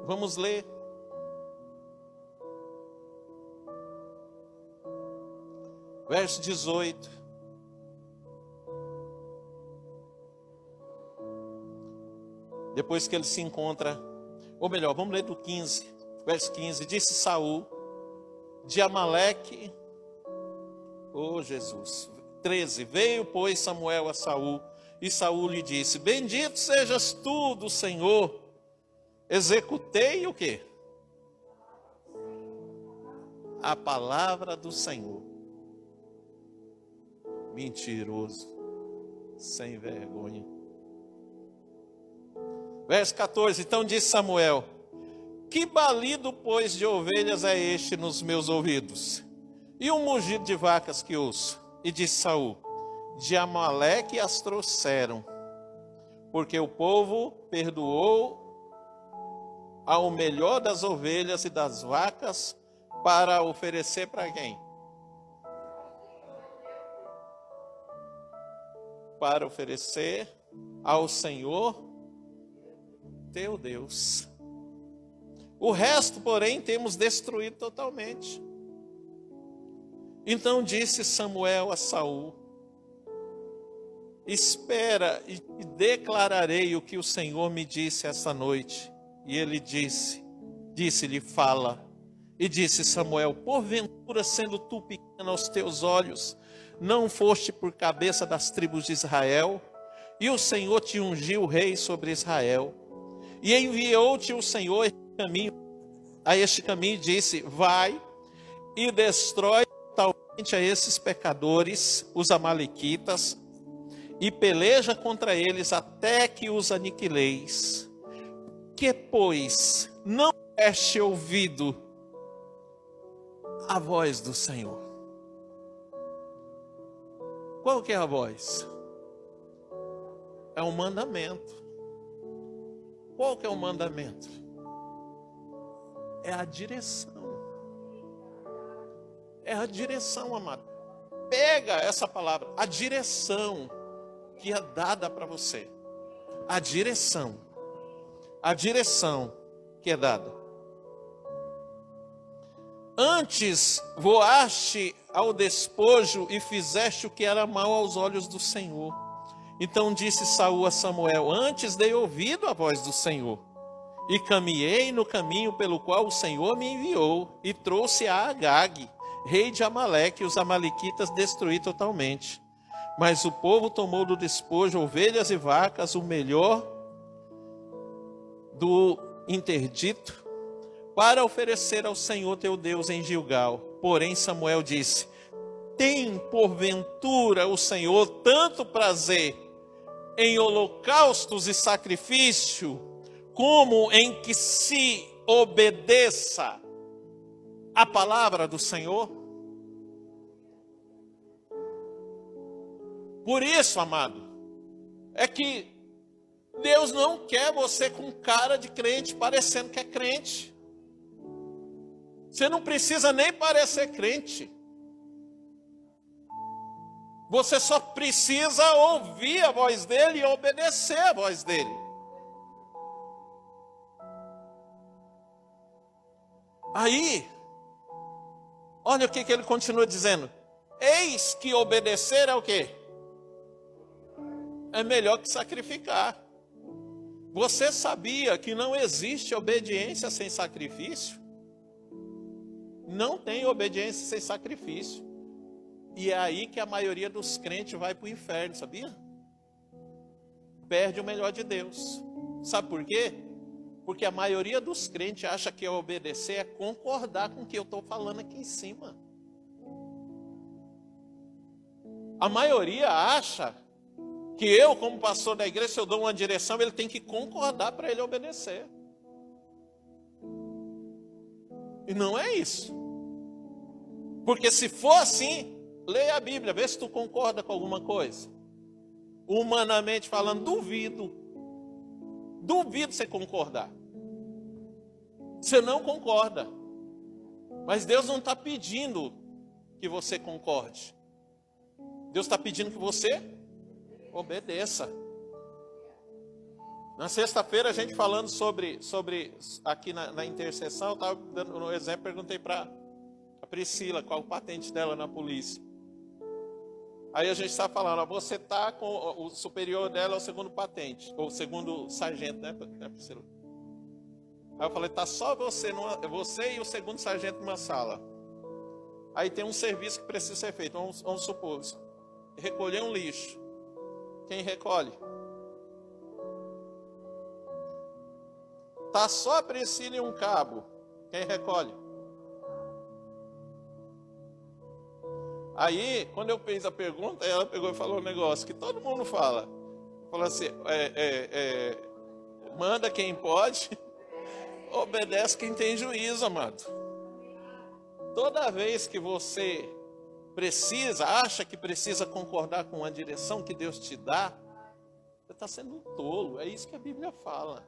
S1: vamos ler. Verso 18. Depois que ele se encontra, ou melhor, vamos ler do 15, verso 15. Disse Saul, de Amaleque, Jesus. 13, veio, pois, Samuel a Saul, e Saul lhe disse, bendito sejas tu do Senhor. Executei o quê? A palavra do Senhor. Mentiroso, sem vergonha. Verso 14, então disse Samuel, que balido, pois, de ovelhas é este nos meus ouvidos? E um mugido de vacas que ouço? E disse Saul, de Amaleque as trouxeram, porque o povo perdoou ao melhor das ovelhas e das vacas para oferecer para quem? Para oferecer ao Senhor teu Deus. O resto, porém, temos destruído totalmente. Então disse Samuel a Saul, espera e declararei o que o Senhor me disse esta noite. E ele disse-lhe, fala. E disse Samuel, porventura, sendo tu pequeno aos teus olhos, não foste por cabeça das tribos de Israel? E o Senhor te ungiu rei sobre Israel. E enviou-te o Senhor a este caminho e disse, vai e destrói totalmente a esses pecadores, os amalequitas, e peleja contra eles até que os aniquileis. Que, pois, não deste ouvido a voz do Senhor. Qual que é a voz? É um mandamento. Qual que é o mandamento? É a direção. É a direção, amado. Pega essa palavra, a direção que é dada para você. A direção. A direção que é dada. Antes voaste ao despojo e fizeste o que era mal aos olhos do Senhor. Então disse Saul a Samuel: antes dei ouvido à voz do Senhor, e caminhei no caminho pelo qual o Senhor me enviou, e trouxe a Agag, rei de Amaleque, e os amalequitas destruí totalmente. Mas o povo tomou do despojo ovelhas e vacas, o melhor do interdito, para oferecer ao Senhor teu Deus em Gilgal. Porém Samuel disse: tem porventura o Senhor tanto prazer em holocaustos e sacrifício, como em que se obedeça a palavra do Senhor? Por isso, amado, é que Deus não quer você com cara de crente, parecendo que é crente. Você não precisa nem parecer crente. Você só precisa ouvir a voz dele e obedecer a voz dele. Aí, olha o que ele continua dizendo. Eis que obedecer é o quê? É melhor que sacrificar. Você sabia que não existe obediência sem sacrifício? Não tem obediência sem sacrifício. E é aí que a maioria dos crentes vai para o inferno, sabia? Perde o melhor de Deus. Sabe por quê? Porque a maioria dos crentes acha que obedecer é concordar com o que eu estou falando aqui em cima. A maioria acha que eu, como pastor da igreja, se eu dou uma direção, ele tem que concordar para ele obedecer. E não é isso. Porque se for assim, leia a Bíblia, vê se tu concorda com alguma coisa. Humanamente falando, duvido. Duvido você concordar. Você não concorda. Mas Deus não está pedindo que você concorde. Deus está pedindo que você obedeça. Na sexta-feira, a gente falando sobre aqui na intercessão, eu estava dando um exemplo, perguntei para a Priscila qual o patente dela na polícia. Aí a gente está falando, ó, você está com o superior dela, é o segundo patente, ou o segundo sargento, né, Priscila? Aí eu falei, tá só você e o segundo sargento numa sala. Aí tem um serviço que precisa ser feito, vamos supor, recolher um lixo. Quem recolhe? Tá só a Priscila e um cabo. Quem recolhe? Aí, quando eu fiz a pergunta, ela pegou e falou um negócio que todo mundo fala. Falou assim, manda quem pode, obedece quem tem juízo, amado. Toda vez que você acha que precisa concordar com a direção que Deus te dá, você está sendo um tolo. É isso que a Bíblia fala.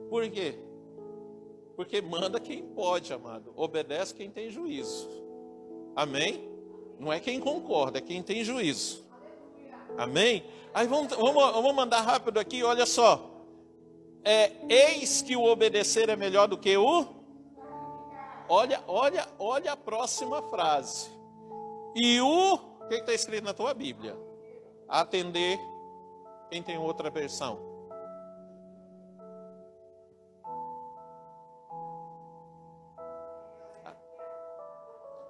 S1: Por quê? Porque manda quem pode, amado. Obedece quem tem juízo. Amém? Não é quem concorda, é quem tem juízo. Amém? Aí vamos mandar rápido aqui, olha só. Eis que o obedecer é melhor do que o... Olha a próxima frase. E o que está escrito na tua Bíblia? Atender. Quem tem outra versão?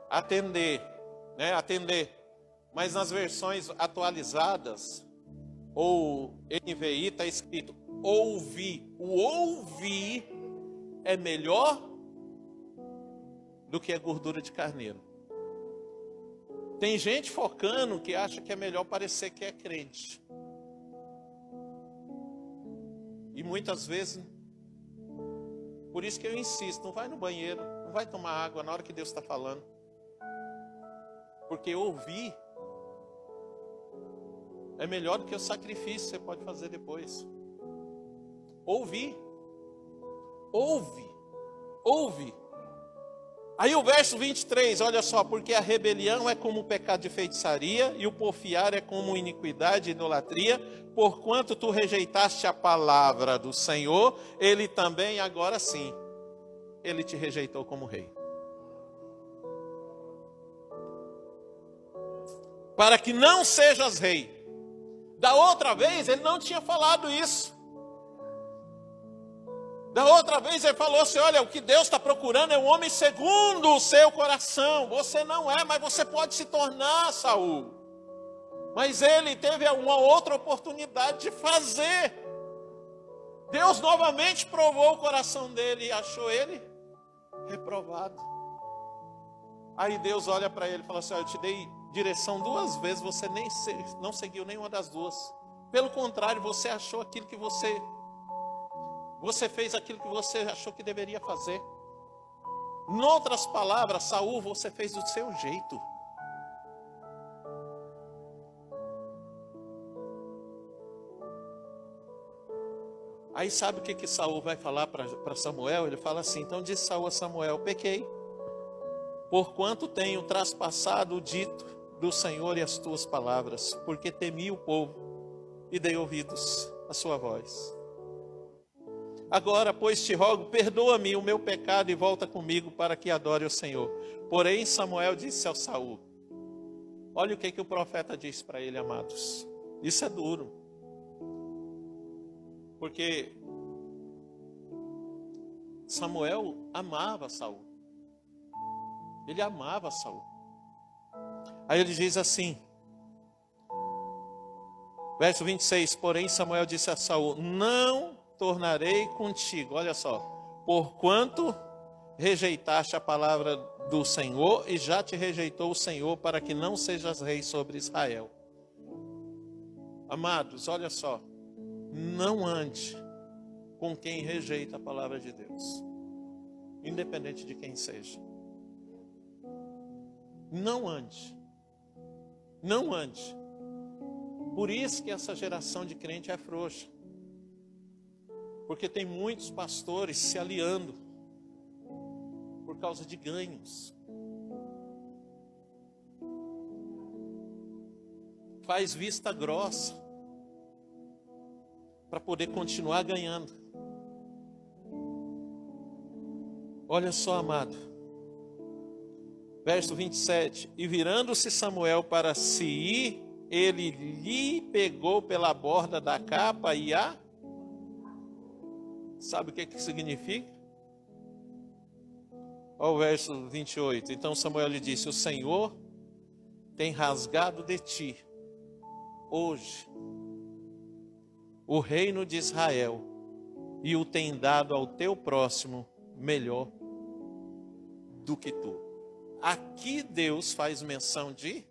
S1: Atender, né? Atender. Mas nas versões atualizadas, ou NVI, está escrito ouvir. O ouvir é melhor do que a gordura de carneiro. Tem gente focando que acha que é melhor parecer que é crente. E muitas vezes, por isso que eu insisto, não vai no banheiro, não vai tomar água na hora que Deus está falando. Porque ouvir é melhor do que o sacrifício que você pode fazer depois. Ouvir. Ouve. Aí o verso 23, olha só, porque a rebelião é como o pecado de feitiçaria, e o porfiar é como iniquidade e idolatria, porquanto tu rejeitaste a palavra do Senhor, ele também, agora sim, ele te rejeitou como rei. para que não sejas rei. Da outra vez ele não tinha falado isso. Da outra vez ele falou assim, olha, o que Deus está procurando é um homem segundo o seu coração. Você não é, mas você pode se tornar, Saul. Mas ele teve uma outra oportunidade de fazer. Deus novamente provou o coração dele e achou ele reprovado. Aí Deus olha para ele e fala assim, olha, eu te dei direção 2 vezes, você não seguiu nenhuma das 2. Pelo contrário, você achou aquilo que você fez aquilo que você achou que deveria fazer. Em outras palavras, Saul, você fez do seu jeito. Aí sabe o que Saul vai falar para Samuel? Ele fala assim, então disse Saul a Samuel, pequei, porquanto tenho traspassado o dito do Senhor e as tuas palavras, porque temi o povo e dei ouvidos à sua voz. Agora, pois, te rogo, perdoa-me o meu pecado e volta comigo para que adore o Senhor. Porém, Samuel disse ao Saul, olha o que o profeta disse para ele, amados. Isso é duro. Porque Samuel amava Saul. Ele amava Saul. Aí ele diz assim, verso 26, porém Samuel disse a Saul, não tornarei contigo, olha só, porquanto rejeitaste a palavra do Senhor e já te rejeitou o Senhor para que não sejas rei sobre Israel. Amados, olha só, não ande com quem rejeita a palavra de Deus, independente de quem seja. Não ande. Não ande. Por isso que essa geração de crente é frouxa. Porque tem muitos pastores se aliando por causa de ganhos. Faz vista grossa para poder continuar ganhando. Olha só, amado. Verso 27. E virando-se Samuel para se ir, ele lhe pegou pela borda da capa e a... Sabe o que significa? Olha o verso 28. Então Samuel lhe disse, o Senhor tem rasgado de ti, hoje, o reino de Israel, e o tem dado ao teu próximo melhor do que tu. Aqui Deus faz menção de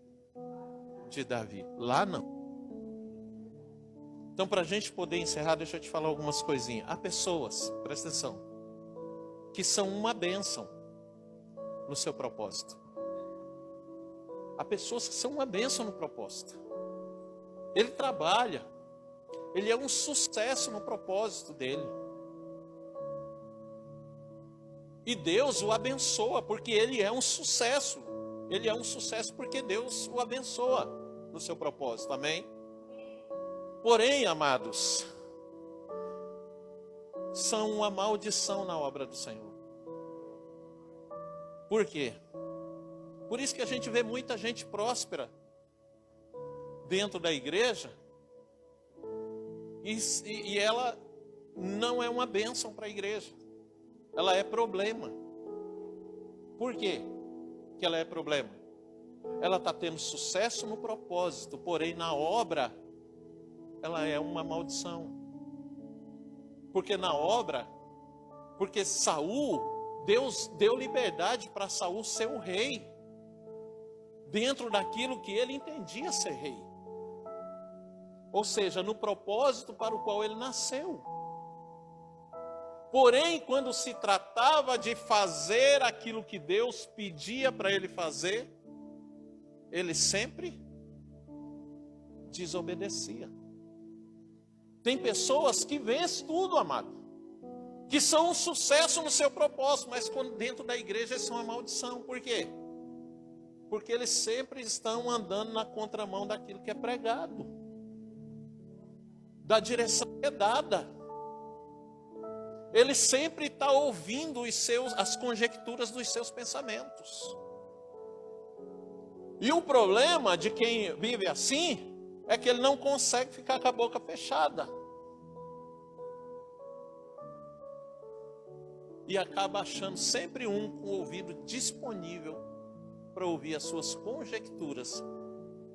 S1: Davi, lá não. Então, para a gente poder encerrar, deixa eu te falar algumas coisinhas. Há pessoas, presta atenção, que são uma bênção no seu propósito. Há pessoas que são uma bênção no propósito. Ele trabalha, ele é um sucesso no propósito dele. E Deus o abençoa, porque ele é um sucesso. Ele é um sucesso porque Deus o abençoa no seu propósito, amém? Porém, amados, são uma maldição na obra do Senhor. Por quê? Por isso que a gente vê muita gente próspera dentro da igreja e ela não é uma bênção para a igreja. Ela é problema. Por quê que ela é problema? Ela está tendo sucesso no propósito, porém na obra ela é uma maldição. Porque na obra, porque Saul, Deus deu liberdade para Saul ser o rei, dentro daquilo que ele entendia ser rei. Ou seja, no propósito para o qual ele nasceu. Porém, quando se tratava de fazer aquilo que Deus pedia para ele fazer, ele sempre desobedecia. Tem pessoas que vencem tudo, amado, que são um sucesso no seu propósito, mas quando dentro da igreja eles são uma maldição. Por quê? Porque eles sempre estão andando na contramão daquilo que é pregado, da direção que é dada. Ele sempre está ouvindo as conjecturas dos seus pensamentos. E o problema de quem vive assim é que ele não consegue ficar com a boca fechada. E acaba achando sempre um com o ouvido disponível para ouvir as suas conjecturas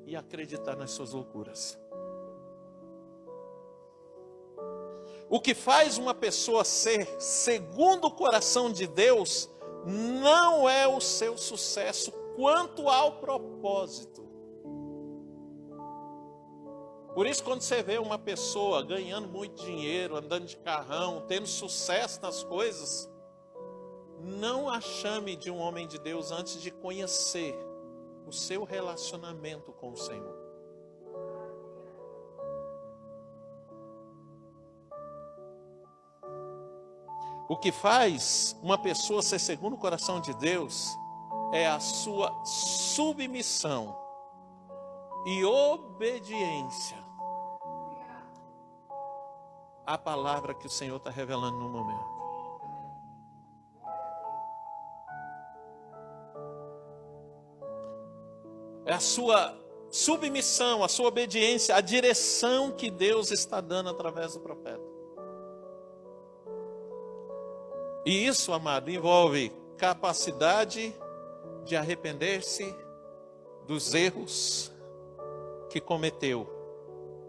S1: e acreditar nas suas loucuras. O que faz uma pessoa ser segundo o coração de Deus não é o seu sucesso quanto ao propósito. Por isso, quando você vê uma pessoa ganhando muito dinheiro, andando de carrão, tendo sucesso nas coisas, não a chame de um homem de Deus antes de conhecer o seu relacionamento com o Senhor. O que faz uma pessoa ser segundo o coração de Deus é a sua submissão e obediência à palavra que o Senhor está revelando no momento. É a sua submissão, a sua obediência, a direção que Deus está dando através do profeta. E isso, amado, envolve capacidade de arrepender-se dos erros que cometeu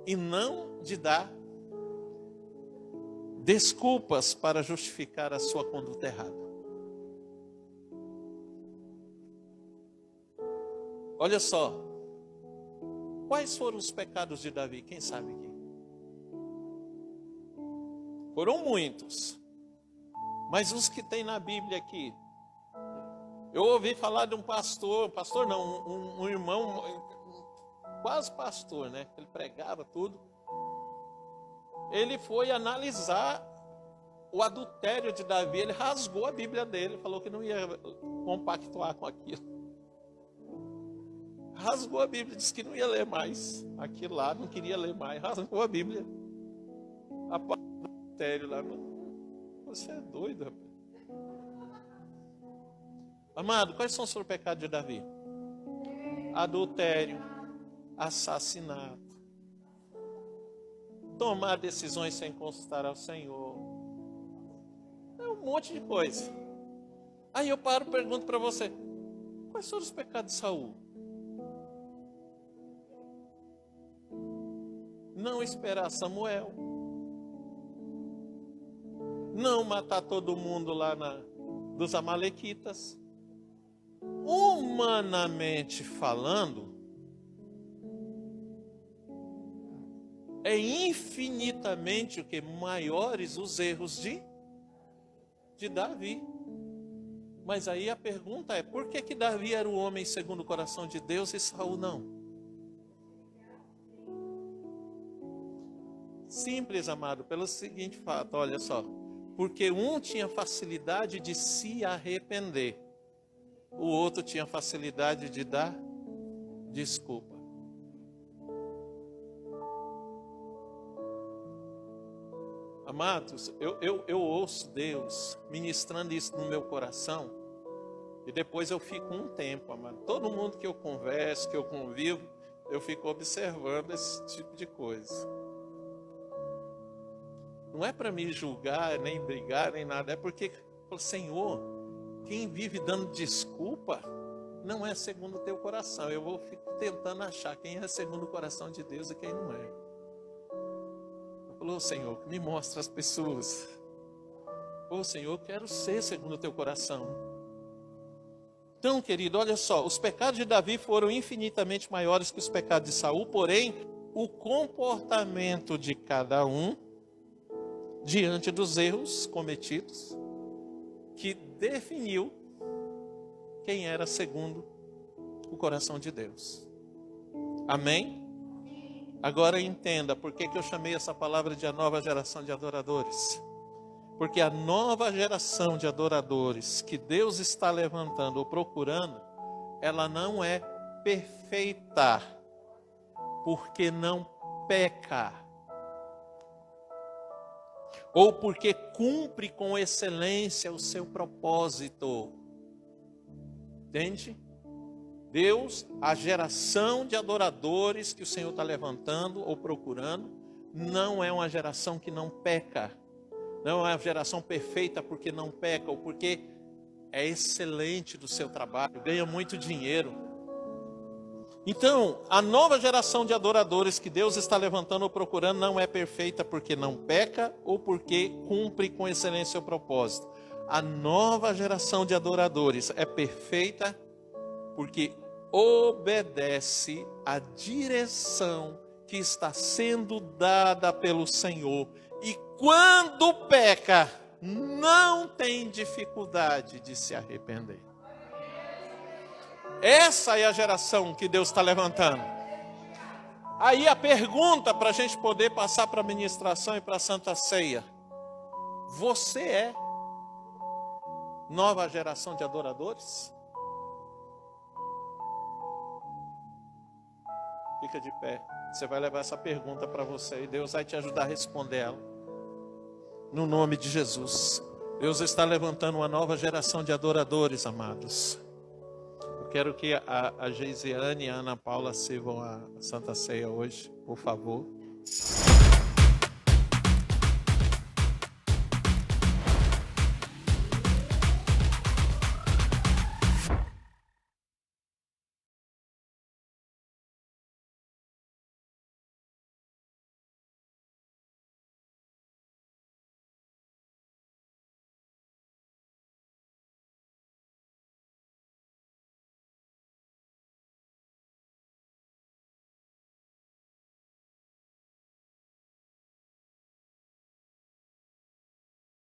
S1: e não de dar desculpas para justificar a sua conduta errada. Olha só, quais foram os pecados de Davi? Quem sabe aqui? Foram muitos, mas os que tem na Bíblia aqui. Eu ouvi falar de um pastor não, um irmão, quase pastor, né? Ele pregava tudo. Ele foi analisar o adultério de Davi, ele rasgou a Bíblia dele, falou que não ia compactuar com aquilo. Rasgou a Bíblia, disse que não ia ler mais aquilo lá, não queria ler mais, rasgou a Bíblia. A parte do adultério lá, você é doido, rapaz. Amado, quais são os seus pecados de Davi? Adultério, assassinato, tomar decisões sem consultar ao Senhor. É um monte de coisa. Aí eu paro e pergunto para você, quais foram os pecados de Saul? Não esperar Samuel. Não matar todo mundo lá dos amalequitas. Humanamente falando, é infinitamente o que maiores os erros de Davi. Mas aí a pergunta é, por que Davi era o homem segundo o coração de Deus e Saul não? Simples, amado, pelo seguinte fato, olha só. Porque um tinha facilidade de se arrepender, o outro tinha facilidade de dar desculpa. Amados, eu ouço Deus ministrando isso no meu coração e depois eu fico um tempo, amado. Todo mundo que eu converso, que eu convivo, eu fico observando esse tipo de coisa. Não é para me julgar, nem brigar, nem nada. É porque, Senhor, quem vive dando desculpa não é segundo o teu coração. Eu vou ficar tentando achar quem é segundo o coração de Deus e quem não é. Eu falo, Senhor, me mostra as pessoas. Senhor, eu quero ser segundo o teu coração. Então, querido, olha só. Os pecados de Davi foram infinitamente maiores que os pecados de Saul. Porém, o comportamento de cada um diante dos erros cometidos, que definiu quem era segundo o coração de Deus. Amém? Agora entenda por que eu chamei essa palavra de a nova geração de adoradores. Porque a nova geração de adoradores que Deus está levantando ou procurando, ela não é perfeita, porque não peca. Ou porque cumpre com excelência o seu propósito. Entende? Deus, a geração de adoradores que o Senhor está levantando ou procurando, não é uma geração que não peca. Não é uma geração perfeita porque não peca ou porque é excelente do seu trabalho, ganha muito dinheiro. Então, a nova geração de adoradores que Deus está levantando ou procurando não é perfeita porque não peca ou porque cumpre com excelência o propósito. A nova geração de adoradores é perfeita porque obedece à direção que está sendo dada pelo Senhor. E quando peca, não tem dificuldade de se arrepender. Essa é a geração que Deus está levantando. Aí a pergunta para a gente poder passar para a ministração e para a Santa Ceia. Você é nova geração de adoradores? Fica de pé. Você vai levar essa pergunta para você e Deus vai te ajudar a responder ela. No nome de Jesus. Deus está levantando uma nova geração de adoradores, amados. Eu quero que a Geisiane e a Ana Paula sirvam a Santa Ceia hoje, por favor.